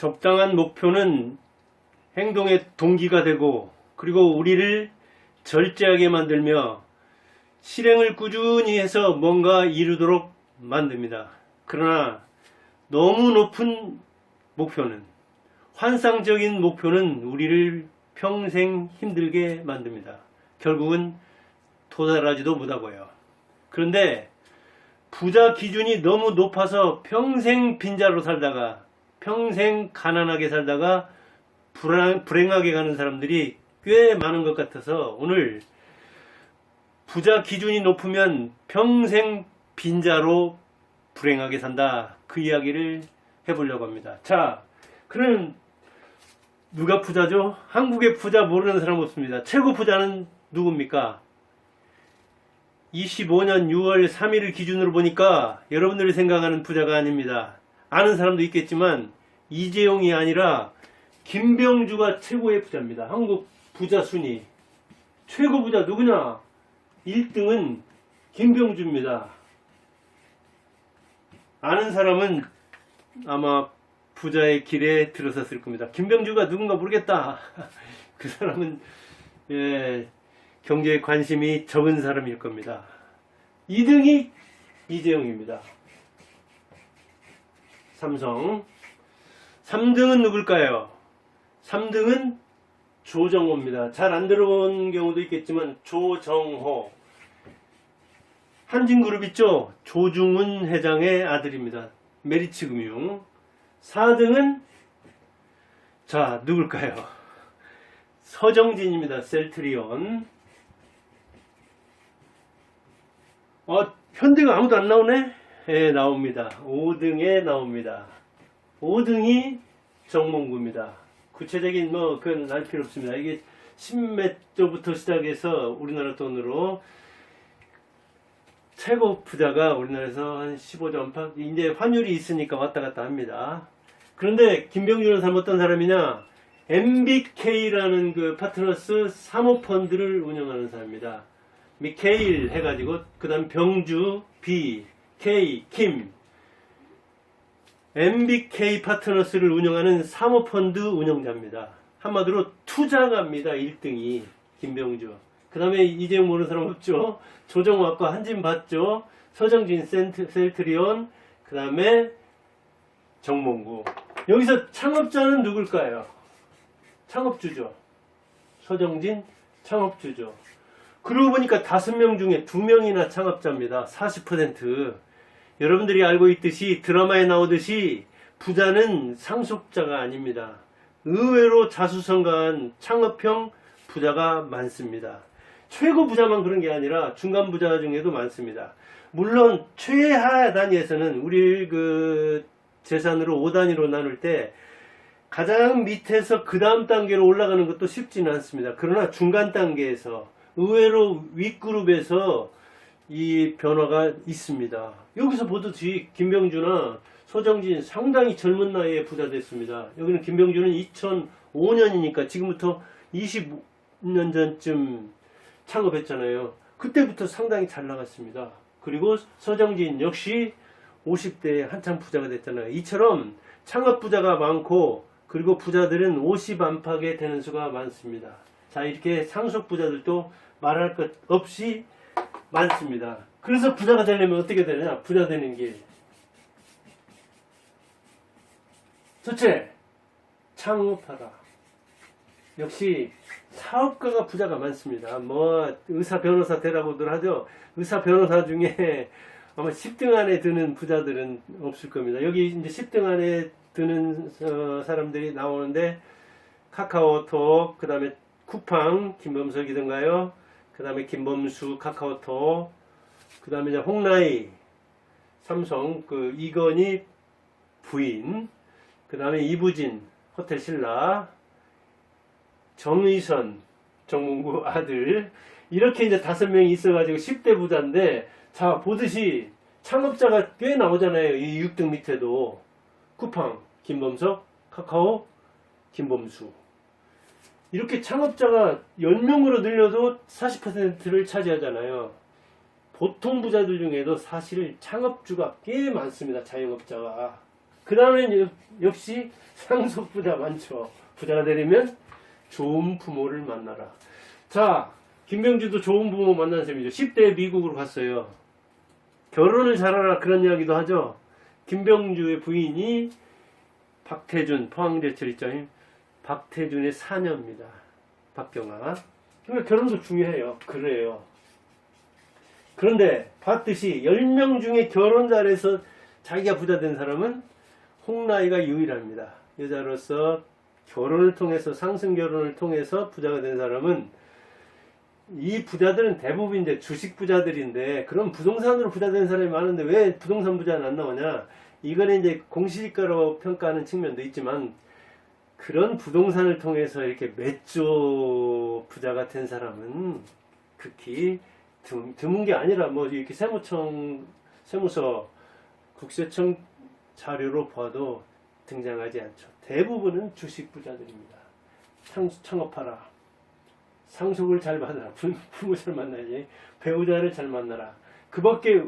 적당한 목표는 행동의 동기가 되고 그리고 우리를 절제하게 만들며 실행을 꾸준히 해서 뭔가 이루도록 만듭니다. 그러나 너무 높은 목표는, 환상적인 목표는 우리를 평생 힘들게 만듭니다. 결국은 도달하지도 못하고요. 그런데 부자 기준이 너무 높아서 평생 빈자로 살다가, 평생 가난하게 살다가 불행하게 가는 사람들이 꽤 많은 것 같아서 오늘 부자 기준이 높으면 평생 빈자로 불행하게 산다, 그 이야기를 해보려고 합니다. 자, 그럼 누가 부자죠? 한국의 부자 모르는 사람 없습니다. 최고 부자는 누굽니까? 25년 6월 3일을 기준으로 보니까 여러분들이 생각하는 부자가 아닙니다. 아는 사람도 있겠지만 이재용이 아니라 김병주가 최고의 부자입니다. 한국 부자 순위 최고 부자 누구냐? 1등은 김병주입니다. 아는 사람은 아마 부자의 길에 들어섰을 겁니다. 김병주가 누군가 모르겠다. 그 사람은 경제에 관심이 적은 사람일 겁니다. 2등이 이재용입니다. 삼성. 3등은 누굴까요? 3등은 조정호입니다. 잘 안 들어본 경우도 있겠지만 조정호. 한진그룹 있죠? 조중훈 회장의 아들입니다. 메리츠금융. 4등은 자 누굴까요? 서정진입니다. 셀트리온. 현대가 아무도 안 나오네? 예, 나옵니다. 5등에 나옵니다. 5등이 정몽구입니다. 구체적인 그건 알 필요 없습니다. 이게 10몇 조부터 시작해서 우리나라 돈으로 최고 부자가 우리나라에서 한 15조 안팎, 이제 환율이 있으니까 왔다 갔다 합니다. 그런데 김병주는 사람 어떤 사람이냐? MBK라는 그 파트너스 사모펀드를 운영하는 사람입니다. 미케일 해가지고 그 다음 병주, B, K, 김. MBK 파트너스를 운영하는 사모펀드 운영자입니다. 한마디로 투자가입니다. 1등이 김병주. 그 다음에 이재용 모르는 사람 없죠? 조정호 아까 한진 봤죠? 서정진 셀트리온, 그 다음에 정몽구. 여기서 창업자는 누굴까요? 창업주죠. 서정진 창업주죠. 그러고 보니까 5명 중에 2명이나 창업자입니다. 40%. 여러분들이 알고 있듯이 드라마에 나오듯이 부자는 상속자가 아닙니다. 의외로 자수성가한 창업형 부자가 많습니다. 최고 부자만 그런 게 아니라 중간 부자 중에도 많습니다. 물론 최하 단위에서는 우리 그 재산으로 5단위로 나눌 때 가장 밑에서 그 다음 단계로 올라가는 것도 쉽지는 않습니다. 그러나 중간 단계에서 의외로 윗그룹에서 이 변화가 있습니다. 여기서 보듯이 김병주나 서정진 상당히 젊은 나이에 부자 됐습니다. 여기는 김병주는 2005년이니까 지금부터 20년 전쯤 창업했잖아요. 그때부터 상당히 잘 나갔습니다. 그리고 서정진 역시 50대에 한참 부자가 됐잖아요. 이처럼 창업 부자가 많고 그리고 부자들은 50 안팎에 되는 수가 많습니다. 자, 이렇게 상속 부자들도 말할 것 없이 많습니다. 그래서 부자가 되려면 어떻게 되느냐? 부자 되는 길. 첫째, 창업하라. 역시 사업가가 부자가 많습니다. 의사 변호사 되라고들 하죠. 의사 변호사 중에 아마 10등 안에 드는 부자들은 없을 겁니다. 여기 이제 10등 안에 드는 사람들이 나오는데 카카오톡, 그 다음에 쿠팡, 김범석이던가요? 그 다음에 김범수, 카카오톡, 그 다음에 이제 홍라이, 삼성, 그 이건희 부인, 그 다음에 이부진, 호텔 신라, 정의선, 정몽구 아들, 이렇게 이제 5명이 있어가지고 10대 부자인데, 자, 보듯이 창업자가 꽤 나오잖아요. 이 6등 밑에도. 쿠팡, 김범석, 카카오, 김범수. 이렇게 창업자가 10명으로 늘려도 40%를 차지하잖아요. 보통 부자들 중에도 사실 창업주가 꽤 많습니다. 자영업자가. 그 다음에 역시 상속부자 많죠. 부자가 되려면 좋은 부모를 만나라. 자, 김병주도 좋은 부모 만난 셈이죠. 10대 미국으로 갔어요. 결혼을 잘하라 그런 이야기도 하죠. 김병주의 부인이 박태준, 포항제철 있죠. 박태준의 사녀입니다. 박경아. 그러니까 결혼도 중요해요. 그래요. 그런데 봤듯이 10명 중에 결혼 잘해서 자기가 부자 된 사람은 홍라이가 유일합니다. 여자로서 결혼을 통해서 상승 결혼을 통해서 부자가 된 사람은 이 부자들은 대부분 이제 주식 부자들인데 그런 부동산으로 부자 된 사람이 많은데 왜 부동산 부자는 안 나오냐? 이거는 이제 공시지가로 평가하는 측면도 있지만 그런 부동산을 통해서 이렇게 몇 조 부자가 된 사람은 극히 드문 게 아니라 뭐 이렇게 세무서 국세청 자료로 봐도 등장하지 않죠. 대부분은 주식 부자들입니다. 창업하라. 상속을 잘 받아라. 부모 잘 만나야지. 배우자를 잘 만나라. 그 밖에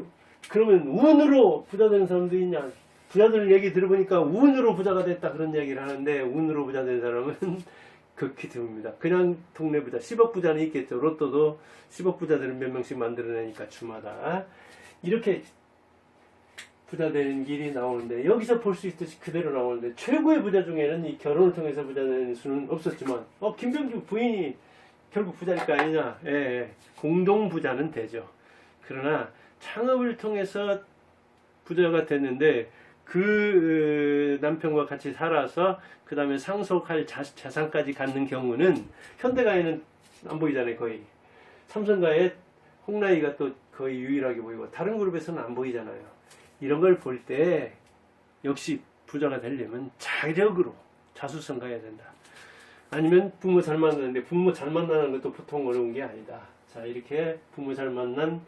그러면 운으로 부자 되는 사람도 있냐? 부자들 얘기 들어보니까 운으로 부자가 됐다 그런 얘기를 하는데 운으로 부자 된 사람은 극히 드뭅니다. 그냥 동네 부자, 10억 부자는 있겠죠. 로또도 10억 부자들은 몇 명씩 만들어내니까 주마다 이렇게 부자 되는 길이 나오는데 여기서 볼 수 있듯이 그대로 나오는데 최고의 부자 중에는 이 결혼을 통해서 부자 되는 수는 없었지만 김병주 부인이 결국 부자일 거 아니냐. 예, 공동 부자는 되죠. 그러나 창업을 통해서 부자가 됐는데 그 남편과 같이 살아서 그 다음에 상속할 자산까지 갖는 경우는 현대가에는 안 보이잖아요. 거의 삼성가에 홍라이가 또 거의 유일하게 보이고 다른 그룹에서는 안 보이잖아요. 이런 걸 볼 때 역시 부자가 되려면 자력으로 자수성 가야 된다. 아니면 부모 잘 만나는데 부모 잘 만나는 것도 보통 어려운 게 아니다. 자, 이렇게 부모 잘 만난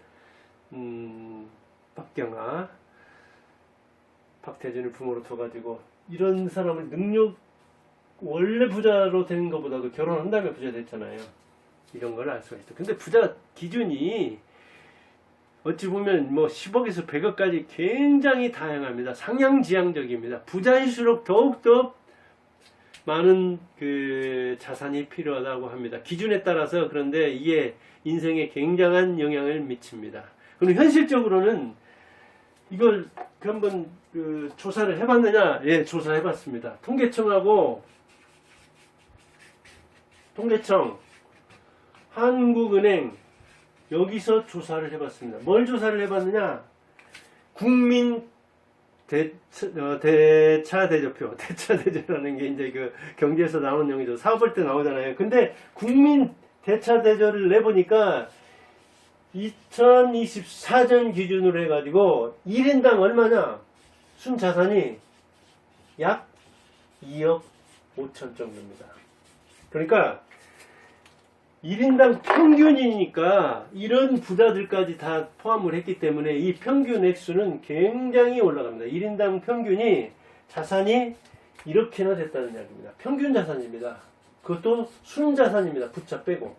박경아, 박태준을 부모로 둬가지고 이런 사람을 원래 부자로 된 것보다도 결혼한 다음에 부자 됐잖아요. 이런 걸 알 수가 있어. 근데 부자 기준이 어찌 보면 뭐 10억에서 100억까지 굉장히 다양합니다. 상향지향적입니다. 부자일수록 더욱더 많은 그 자산이 필요하다고 합니다. 기준에 따라서. 그런데 이게 인생에 굉장한 영향을 미칩니다. 그럼 현실적으로는 이걸 한번 조사를 해봤느냐? 예, 조사해봤습니다. 통계청, 한국은행 여기서 조사를 해봤습니다. 뭘 조사를 해봤느냐? 국민 대차대조표. 대차대조라는 게 이제 그 경제에서 나오는 용이죠. 사업할 때 나오잖아요. 근데 국민 대차대조를 내보니까 2024년 기준으로 해가지고 1인당 얼마냐? 순자산이 약 2억 5천 정도입니다. 그러니까 1인당 평균이니까 이런 부자들까지 다 포함을 했기 때문에 이 평균 액수는 굉장히 올라갑니다. 1인당 평균이 자산이 이렇게나 됐다는 이야기입니다. 평균 자산입니다. 그것도 순자산입니다. 부채 빼고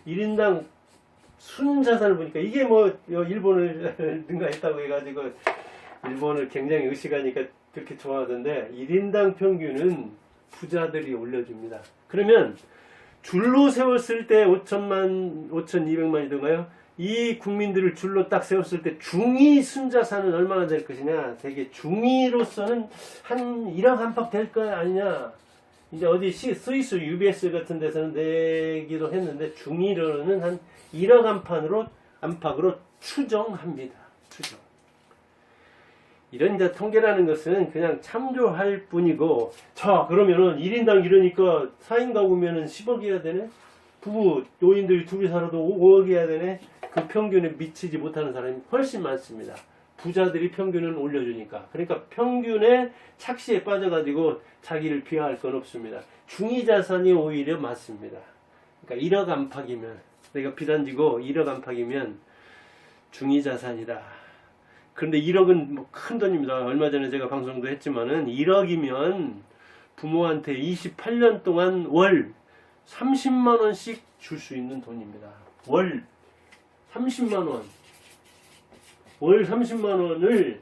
1인당 순자산을 보니까 이게 뭐 일본을 능가했다고 해가지고 일본을 굉장히 의식하니까 그렇게 좋아하던데 1인당 평균은 부자들이 올려줍니다. 그러면 줄로 세웠을 때 5,200만이던가요? 이 국민들을 줄로 딱 세웠을 때 중위 순자산은 얼마나 될 것이냐? 되게 중위로서는 한 1억 안팎 될 거 아니냐? 이제 어디 스위스 UBS 같은 데서는 내기도 했는데 중위로는 한 1억 안팎으로 추정합니다. 추정. 이런 이제 통계라는 것은 그냥 참조할 뿐이고, 자, 그러면은 1인당 이러니까 4인 가구면은 10억이어야 되네? 부부, 노인들이 둘이 살아도 5억이어야 되네? 그 평균에 미치지 못하는 사람이 훨씬 많습니다. 부자들이 평균을 올려주니까. 그러니까 평균에 착시에 빠져가지고 자기를 비하할 건 없습니다. 중위자산이 오히려 맞습니다. 그러니까 1억 안팎이면, 내가 비단지고 1억 안팎이면 중위자산이다. 그런데 1억은 뭐 큰 돈입니다. 얼마 전에 제가 방송도 했지만은 1억이면 부모한테 28년 동안 월 30만 원씩 줄 수 있는 돈입니다. 월 30만 원. 월 30만 원을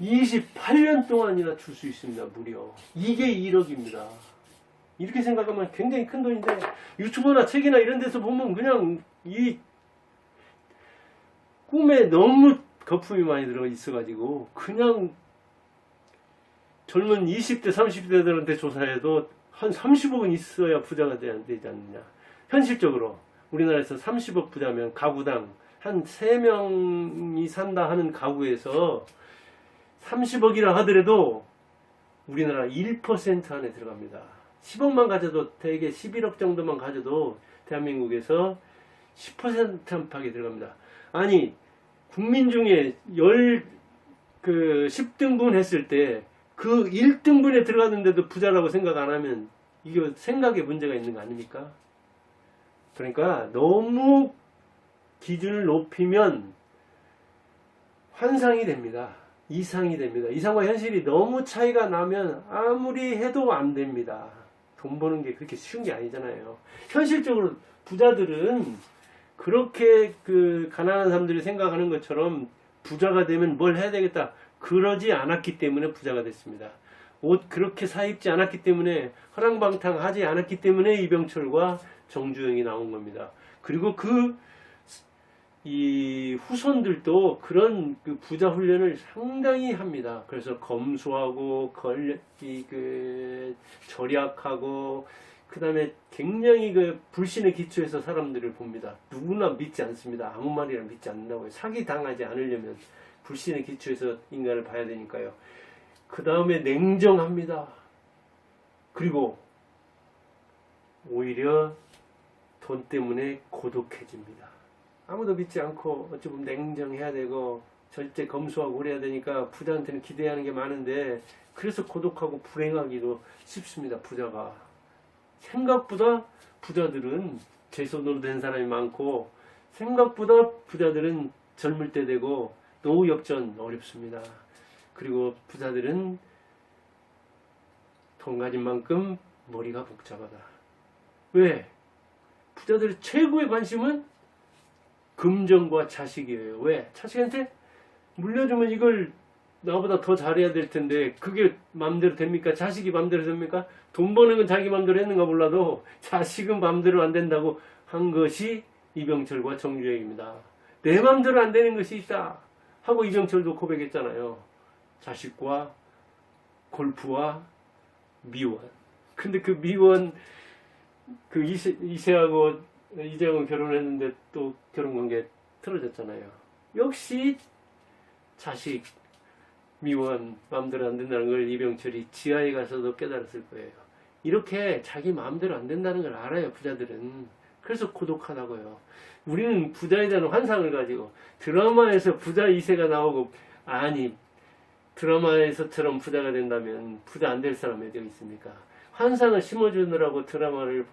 28년 동안이나 줄 수 있습니다. 무려. 이게 1억입니다. 이렇게 생각하면 굉장히 큰 돈인데 유튜브나 책이나 이런 데서 보면 그냥 이 꿈에 너무 거품이 많이 들어 있어가지고 그냥 젊은 20대 30대들한테 조사해도 한 30억은 있어야 부자가 되지 않느냐. 현실적으로 우리나라에서 30억 부자면 가구당 한 3명이 산다 하는 가구에서 30억이라 하더라도 우리나라 1% 안에 들어갑니다. 10억만 가져도 대개 11억 정도만 가져도 대한민국에서 10% 안팎에 들어갑니다. 아니 국민 중에 10등분 했을 때 그 1등분에 들어갔는데도 부자라고 생각 안 하면 이게 생각에 문제가 있는 거 아닙니까? 그러니까 너무 기준을 높이면 환상이 됩니다. 이상이 됩니다. 이상과 현실이 너무 차이가 나면 아무리 해도 안 됩니다. 돈 버는 게 그렇게 쉬운 게 아니잖아요. 현실적으로 부자들은 그렇게 가난한 사람들이 생각하는 것처럼 부자가 되면 뭘 해야 되겠다. 그러지 않았기 때문에 부자가 됐습니다. 옷 그렇게 사 입지 않았기 때문에 허랑방탕하지 않았기 때문에 이병철과 정주영이 나온 겁니다. 그리고 이 후손들도 그런 부자 훈련을 상당히 합니다. 그래서 검소하고 절약하고 그 다음에 굉장히 불신의 기초에서 사람들을 봅니다. 누구나 믿지 않습니다. 아무 말이나 믿지 않는다고요. 사기 당하지 않으려면 불신의 기초에서 인간을 봐야 되니까요. 그 다음에 냉정합니다. 그리고 오히려 돈 때문에 고독해집니다. 아무도 믿지 않고 어찌 보면 냉정해야 되고 절대 검소하고 그래야 되니까 부자한테는 기대하는 게 많은데 그래서 고독하고 불행하기도 쉽습니다. 부자가. 생각보다 부자들은 제 손으로 된 사람이 많고 생각보다 부자들은 젊을 때 되고 노후 역전 어렵습니다. 그리고 부자들은 돈 가진 만큼 머리가 복잡하다. 왜? 부자들의 최고의 관심은 금전과 자식이에요. 왜? 자식한테 물려주면 이걸 나보다 더 잘해야 될 텐데 그게 마음대로 됩니까? 자식이 마음대로 됩니까? 돈 버는 건 자기 마음대로 했는가 몰라도 자식은 마음대로 안 된다고 한 것이 이병철과 정주영입니다. 내 마음대로 안 되는 것이 있다 하고 이병철도 고백했잖아요. 자식과 골프와 미원. 근데 그 미원 이세하고 이재용은 결혼했는데 또 결혼관계 틀어졌잖아요. 역시 자식 미원 마음대로 안 된다는 걸 이병철이 지하에 가서도 깨달았을 거예요. 이렇게 자기 마음대로 안 된다는 걸 알아요. 부자들은. 그래서 고독하다고요. 우리는 부자에 대한 환상을 가지고 드라마에서 부자 2세가 나오고 아니 드라마에서처럼 부자가 된다면 부자 안 될 사람이 어디 있습니까? 환상을 심어주느라고 드라마를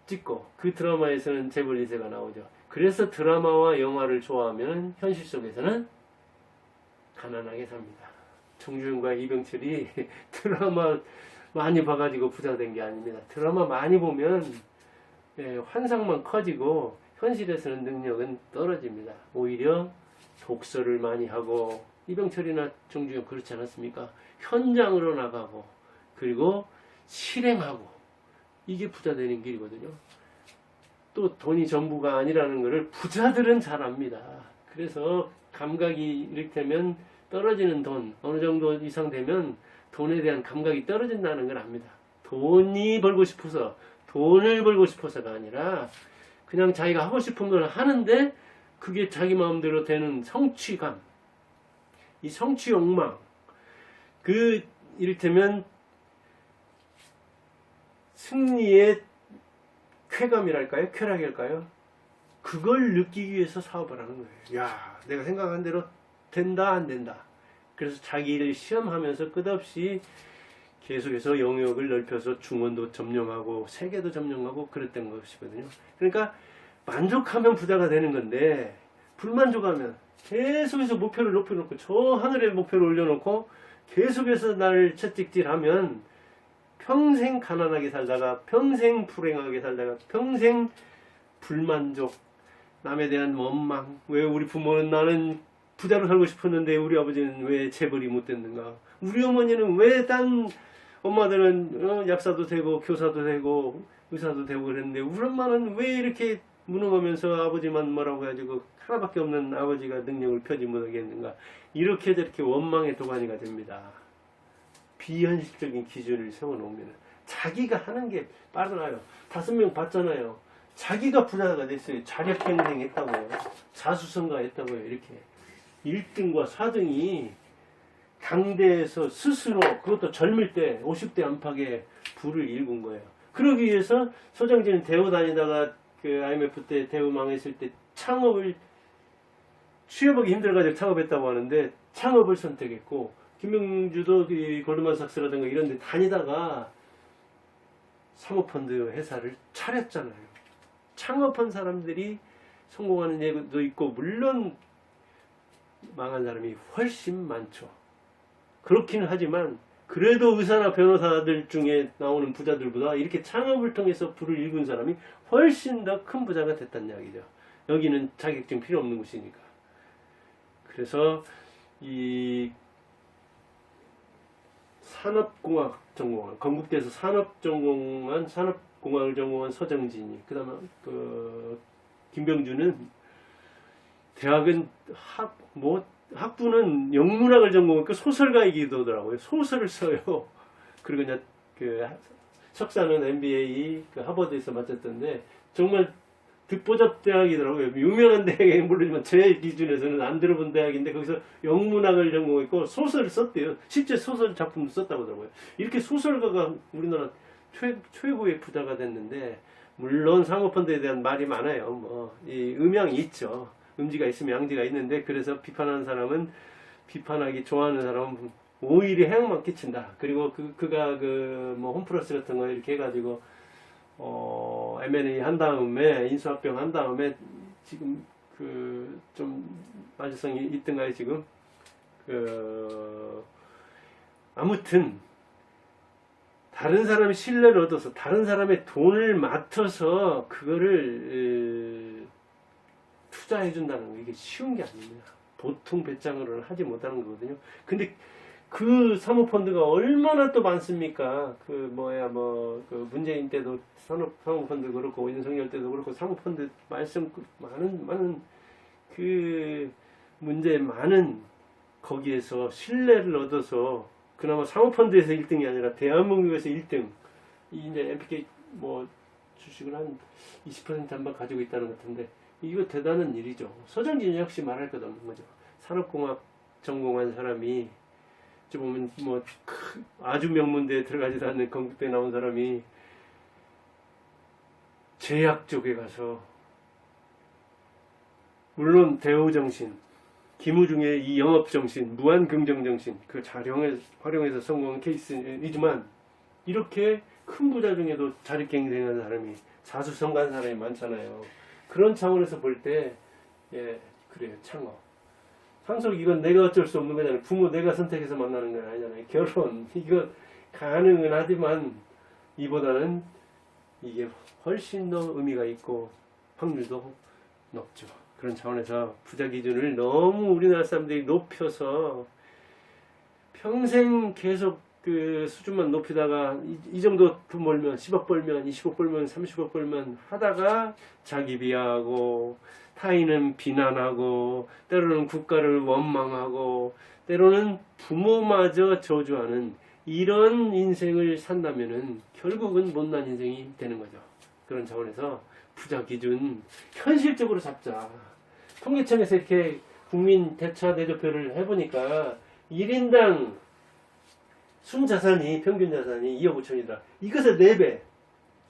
찍고 그 드라마에서는 재벌 2세가 나오죠. 그래서 드라마와 영화를 좋아하면 현실 속에서는 가난하게 삽니다. 정주영과 이병철이 드라마 많이 봐가지고 부자 된 게 아닙니다. 드라마 많이 보면 환상만 커지고 현실에서는 능력은 떨어집니다. 오히려 독서를 많이 하고 이병철이나 정주영 그렇지 않았습니까? 현장으로 나가고 그리고 실행하고 이게 부자 되는 길이거든요. 또 돈이 전부가 아니라는 것을 부자들은 잘 압니다. 그래서 감각이 이렇다면 떨어지는 돈 어느 정도 이상 되면 돈에 대한 감각이 떨어진다는 걸 압니다. 돈을 벌고 싶어서가 아니라 그냥 자기가 하고 싶은 걸 하는데 그게 자기 마음대로 되는 성취감, 이 성취 욕망, 이를테면 승리의 쾌감이랄까요? 쾌락일까요? 그걸 느끼기 위해서 사업을 하는 거예요. 야, 내가 생각한 대로 된다, 안 된다. 그래서 자기 일을 시험하면서 끝없이 계속해서 영역을 넓혀서 중원도 점령하고 세계도 점령하고 그랬던 것이거든요. 그러니까 만족하면 부자가 되는 건데 불만족하면 계속해서 목표를 높여놓고 저 하늘에 목표를 올려놓고 계속해서 나를 채찍질하면 평생 가난하게 살다가 평생 불행하게 살다가 평생 불만족, 남에 대한 원망, 왜 우리 부모는 나는 부자로 살고 싶었는데 우리 아버지는 왜 재벌이 못 됐는가? 우리 어머니는 왜 딴 엄마들은 약사도 되고 교사도 되고 의사도 되고 그랬는데 우리 엄마는 왜 이렇게 무능하면서 아버지만 뭐라고 해가지고 하나밖에 없는 아버지가 능력을 펴지 못하겠는가? 이렇게 저렇게 원망의 도가니가 됩니다. 비현실적인 기준을 세워놓으면 자기가 하는 게 빠르나요? 5명 봤잖아요. 자기가 부자가 됐어요. 자력갱생 했다고요. 자수성가 했다고요. 이렇게 1등과 4등이 당대에서 스스로 그것도 젊을 때 50대 안팎에 부를 일군 거예요. 그러기 위해서 소장진은 대우 다니다가 그 IMF 때 대우 망했을 때 창업을 취업하기 힘들어가지고 창업했다고 하는데 창업을 선택했고 김명주도 골드만삭스라든가 이런 데 다니다가 사모펀드 회사를 차렸잖아요. 창업한 사람들이 성공하는 예도 있고 물론 망한 사람이 훨씬 많죠. 그렇기는 하지만 그래도 의사나 변호사들 중에 나오는 부자들보다 이렇게 창업을 통해서 부를 일군 사람이 훨씬 더 큰 부자가 됐다는 이야기죠. 여기는 자격증 필요 없는 곳이니까. 그래서 이 산업공학 전공한 건국대에서 산업공학을 전공한 서정진이 그다음에 그 김병주는 대학은 학부는 영문학을 전공했고 소설가이기도 하더라고요. 소설을 써요. 그리고 이제 그 석사는 MBA 그 하버드에서 마쳤던데 정말 듣보잡 대학이더라고요. 유명한 대학이 모르지만 제 기준에서는 안 들어본 대학인데 거기서 영문학을 전공했고 소설을 썼대요. 실제 소설 작품도 썼다고 하더라고요. 이렇게 소설가가 우리나라 최고의 부자가 됐는데 물론 사모펀드에 대한 말이 많아요. 뭐 이 음양이 있죠. 음지가 있으면 양지가 있는데 그래서 비판하는 사람은 비판하기 좋아하는 사람은 오히려 해악만 끼친다. 그리고 그가 그 뭐 홈플러스 같은 거 이렇게 해가지고 M&A 한 다음에 인수합병 한 다음에 지금 그 좀 만족성이 있던가요 지금 아무튼 다른 사람의 신뢰를 얻어서 다른 사람의 돈을 맡아서 그거를 투자해 준다는 거 이게 쉬운 게 아닙니다. 보통 배짱으로는 하지 못하는 거거든요. 근데 그 사모펀드가 얼마나 또 많습니까? 그 문재인 때도 사모펀드 그렇고 윤석열 때도 그렇고 사모펀드 말씀 많은 그 문제 많은 거기에서 신뢰를 얻어서 그나마 사모펀드에서 1등이 아니라 대한민국에서 1등 이제 MPK 뭐 주식을 한 20% 한번 가지고 있다는 것 같은데 이거 대단한 일이죠. 서정진 역시 말할 것 없는 거죠. 산업공학 전공한 사람이 보면 뭐 아주 명문대에 들어가지도 않는 건국대에 나온 사람이 제약 쪽에 가서 물론 대우정신, 김우중의 이 영업정신, 무한긍정정신 그 활용해서 성공한 케이스이지만 이렇게 큰 부자 중에도 자립갱생한 사람이 자수성가한 사람이 많잖아요. 그런 차원에서 볼 때 예, 그래요. 창업. 상속 이건 내가 어쩔 수 없는 거잖아요. 부모 내가 선택해서 만나는 건 아니잖아요. 결혼 이거 가능은 하지만 이보다는 이게 훨씬 더 의미가 있고 확률도 높죠. 그런 차원에서 부자 기준을 너무 우리나라 사람들이 높여서 평생 계속 그 수준만 높이다가 이 정도 돈 벌면 10억 벌면 20억 벌면 30억 벌면 하다가 자기 비하하고 타인은 비난하고 때로는 국가를 원망하고 때로는 부모마저 저주하는 이런 인생을 산다면은 결국은 못난 인생이 되는 거죠. 그런 차원에서 부자 기준 현실적으로 잡자. 통계청에서 이렇게 국민 대차 대조표를 해보니까 1인당 순자산이 평균 자산이 2억 5천이다. 이것의 4배.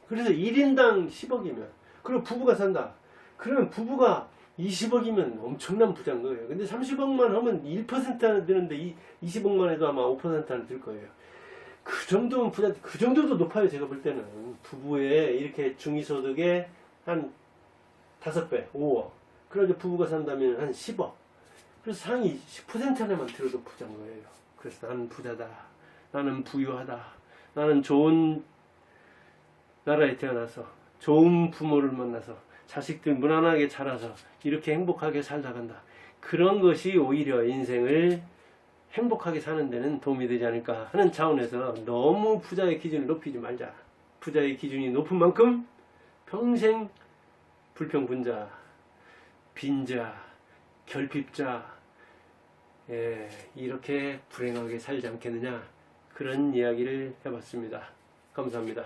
그래서 1인당 10억이면 그리고 부부가 산다. 그러면 부부가 20억이면 엄청난 부자인 거예요. 근데 30억만 하면 1%는 드는데 20억만 해도 아마 5%는 들 거예요. 그 정도면 부자, 그 정도도 높아요. 제가 볼 때는. 부부의 이렇게 중위소득의 한 5배, 5억. 그러니까 부부가 산다면 한 10억. 그래서 상위 10%만 들어도 부자인 거예요. 그래서 나는 부자다. 나는 부유하다. 나는 좋은 나라에 태어나서 좋은 부모를 만나서 자식들 무난하게 자라서 이렇게 행복하게 살다 간다. 그런 것이 오히려 인생을 행복하게 사는 데는 도움이 되지 않을까 하는 차원에서 너무 부자의 기준을 높이지 말자. 부자의 기준이 높은 만큼 평생 불평분자, 빈자, 결핍자, 이렇게 불행하게 살지 않겠느냐, 그런 이야기를 해봤습니다. 감사합니다.